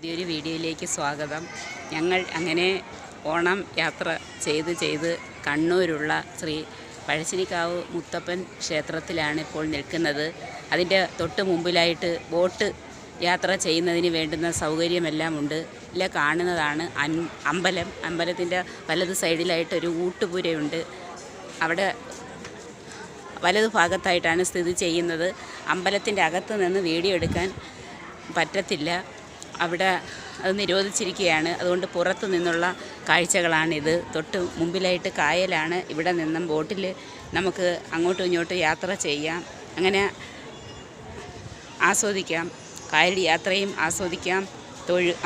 പുതിയൊരു വീഡിയോയിലേക്ക് സ്വാഗതം. ഞങ്ങൾ അങ്ങനെ ഓണം യാത്ര ചെയ്ത് കണ്ണൂരുള്ള ശ്രീ പഴശ്ശിനിക്കാവ് മുത്തപ്പൻ ക്ഷേത്രത്തിലാണ് ഇപ്പോൾ നിൽക്കുന്നത്. അതിൻ്റെ തൊട്ട് മുമ്പിലായിട്ട് ബോട്ട് യാത്ര ചെയ്യുന്നതിന് വേണ്ടുന്ന സൗകര്യമെല്ലാം ഉണ്ട്. ഇല്ല കാണുന്നതാണ് അമ്പലത്തിൻ്റെ വലത് സൈഡിലായിട്ടൊരു ഊട്ടുപുരയുണ്ട്. അവിടെ വലതു ഭാഗത്തായിട്ടാണ് സ്ഥിതി ചെയ്യുന്നത്. അമ്പലത്തിൻ്റെ അകത്ത് നിന്ന് വീഡിയോ എടുക്കാൻ പറ്റത്തില്ല, അവിടെ അത് നിരോധിച്ചിരിക്കുകയാണ്. അതുകൊണ്ട് പുറത്തു നിന്നുള്ള കാഴ്ചകളാണിത്. തൊട്ട് മുമ്പിലായിട്ട് കായലാണ്. ഇവിടെ നിന്നും ബോട്ടിൽ നമുക്ക് അങ്ങോട്ടും ഇങ്ങോട്ടും യാത്ര ചെയ്യാം, അങ്ങനെ ആസ്വദിക്കാം. കായൽ യാത്രയും ആസ്വദിക്കാം.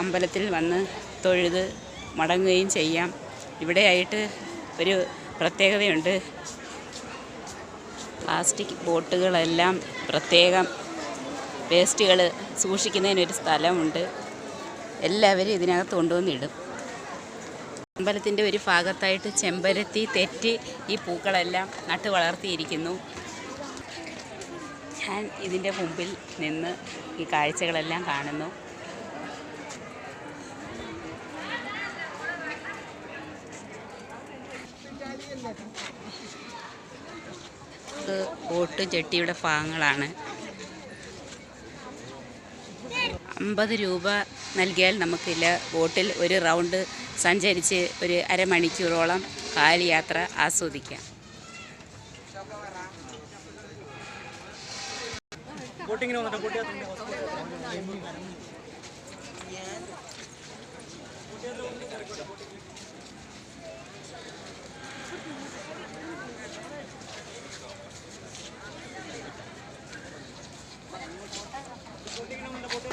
അമ്പലത്തിൽ വന്ന് തൊഴുത് മടങ്ങുകയും ചെയ്യാം. ഇവിടെയായിട്ട് ഒരു പ്രത്യേകതയുണ്ട്. പ്ലാസ്റ്റിക് ബോട്ടുകളെല്ലാം പ്രത്യേകം വേസ്റ്റുകൾ സൂക്ഷിക്കുന്നതിനൊരു സ്ഥലമുണ്ട്. എല്ലാവരും ഇതിനകത്ത് കൊണ്ടുവന്നിടും. അമ്പലത്തിൻ്റെ ഒരു ഭാഗത്തായിട്ട് ചെമ്പരത്തി, തെറ്റി ഈ പൂക്കളെല്ലാം നട്ട് വളർത്തിയിരിക്കുന്നു. ഞാൻ ഇതിൻ്റെ മുമ്പിൽ നിന്ന് ഈ കാഴ്ചകളെല്ലാം കാണുന്നു. ബോട്ട് ജെട്ടിയുടെ ഭാഗങ്ങളാണ്. 50 രൂപ നൽകിയാൽ നമുക്കില്ല ബോട്ടിൽ ഒരു റൗണ്ട് സഞ്ചരിച്ച് ഒരു അരമണിക്കൂറോളം കായൽ യാത്ര ആസ്വദിക്കാം.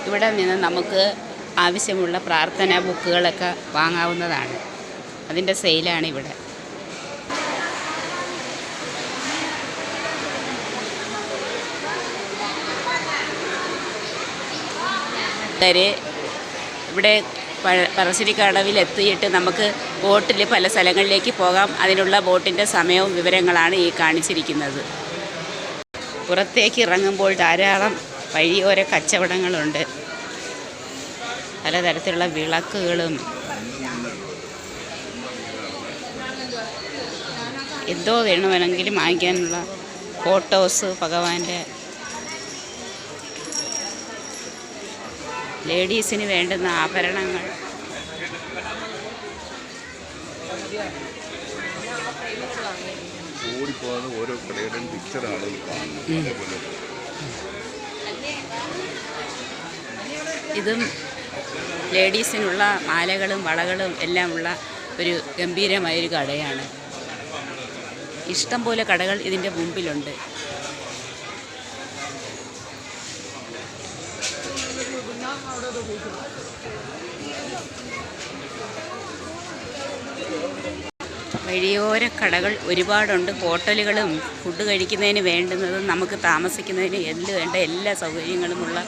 ഇവിടെ നിന്ന് നമുക്ക് ആവശ്യമുള്ള പ്രാർത്ഥനാ ബുക്കുകളൊക്കെ വാങ്ങാവുന്നതാണ്. അതിൻ്റെ സെയിലാണ് ഇവിടെ. ഇവിടെ പറശ്ശിനിക്കടവിലെത്തിയിട്ട് നമുക്ക് ബോട്ടിൽ പല സ്ഥലങ്ങളിലേക്ക് പോകാം. അതിനുള്ള ബോട്ടിൻ്റെ സമയവും വിവരങ്ങളാണ് ഈ കാണിച്ചിരിക്കുന്നത്. പുറത്തേക്ക് ഇറങ്ങുമ്പോൾ ധാരാളം വഴിയോര കച്ചവടങ്ങളുണ്ട്. പലതരത്തിലുള്ള വിളക്കുകളും എന്തോ വേണമെങ്കിലും വാങ്ങിക്കാനുള്ള ഫോട്ടോസ്, ഭഗവാന്റെ ലേഡീസിന് വേണ്ടുന്ന ആഭരണങ്ങൾ, ഓരോ കടയുടെയും പിക്ചറാണ് കാണുന്നത്. ഇതും ലേഡീസിനുള്ള മാലകളും വളകളും എല്ലാം ഉള്ള ഒരു ഗംഭീരമായൊരു കടയാണ്. ഇഷ്ടം പോലെ കടകൾ ഇതിൻ്റെ മുമ്പിലുണ്ട്. വഴിയോര കടകൾ ഒരുപാടുണ്ട്. ഹോട്ടലുകളും ഫുഡ് കഴിക്കുന്നതിന് വേണ്ടുന്നതും നമുക്ക് താമസിക്കുന്നതിന് വേണ്ട എല്ലാ സൗകര്യങ്ങളുമുള്ള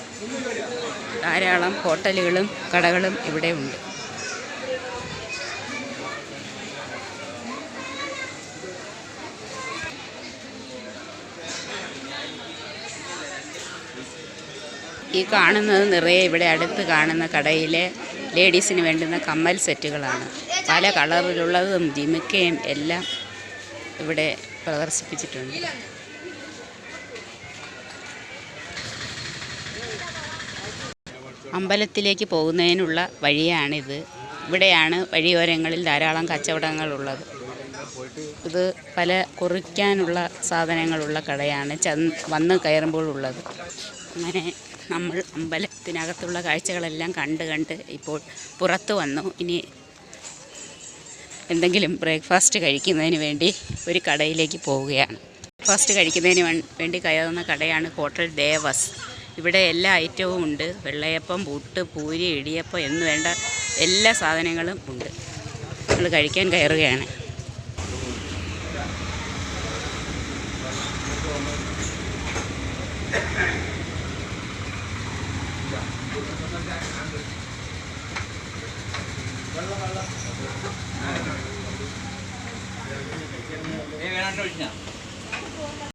ധാരാളം ഹോട്ടലുകളും കടകളും ഇവിടെ ഉണ്ട്. ഈ കാണുന്നത് നിറയെ ഇവിടെ അടുത്ത് കാണുന്ന കടയിലെ ലേഡീസിന് വേണ്ടുന്ന കമ്മൽ സെറ്റുകളാണ്. പല കളറിലുള്ളതും ജിമിക്കയും എല്ലാം ഇവിടെ പ്രദർശിപ്പിച്ചിട്ടുണ്ട്. അമ്പലത്തിലേക്ക് പോകുന്നതിനുള്ള വഴിയാണിത്. ഇവിടെയാണ് വഴിയോരങ്ങളിൽ ധാരാളം കച്ചവടങ്ങളുള്ളത്. ഇത് പല കുറിക്കാനുള്ള സാധനങ്ങളുള്ള കടയാണ് വന്ന് കയറുമ്പോൾ ഉള്ളത്. അങ്ങനെ നമ്മൾ അമ്പലത്തിനകത്തുള്ള കാഴ്ചകളെല്ലാം കണ്ട് ഇപ്പോൾ പുറത്ത് വന്നു. ഇനി എന്തെങ്കിലും ബ്രേക്ക്ഫാസ്റ്റ് കഴിക്കുന്നതിന് വേണ്ടി ഒരു കടയിലേക്ക് പോവുകയാണ്. ബ്രേക്ക്ഫാസ്റ്റ് കഴിക്കുന്നതിന് വേണ്ടി കയറുന്ന കടയാണ് ഹോട്ടൽ ദേവസ്. ഇവിടെ എല്ലാ ഐറ്റവും ഉണ്ട്. വെള്ളയപ്പം, പുട്ട്, പൂരി, ഇടിയപ്പം എന്ന് വേണ്ട എല്ലാ സാധനങ്ങളും ഉണ്ട്. നമ്മൾ കഴിക്കാൻ കയറുകയാണ്. വേണ്ട